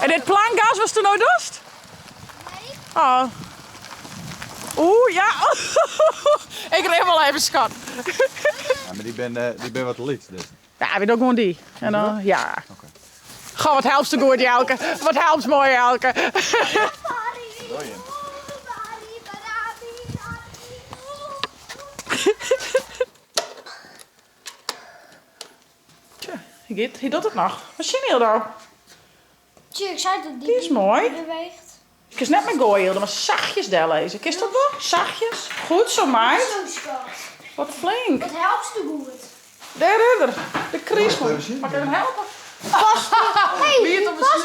En dit plangas was er nooit dorst? Nee. Oh. Oeh, ja. Ik reed wel even schat. Ja, maar die ben wat licht. Dus. Ja, weet ook gewoon die. En dan, ja. Goh, wat helpt ze goed, Jelke. Wat helpt mooi, Jelke. Tja, hij doet het nog. Wat zie je nou? Tje, ik zei dat Die is mooi. beweegt. Ik is net met gooien, maar zachtjes daar lezen. Kist dat wel? Zachtjes. Goed zo, meid. Zo schat. Wat flink. Wat helpt ze goed? Daar is er. De kriesman. Mag ik hem helpen? Vast. Hey, Wie het op het vast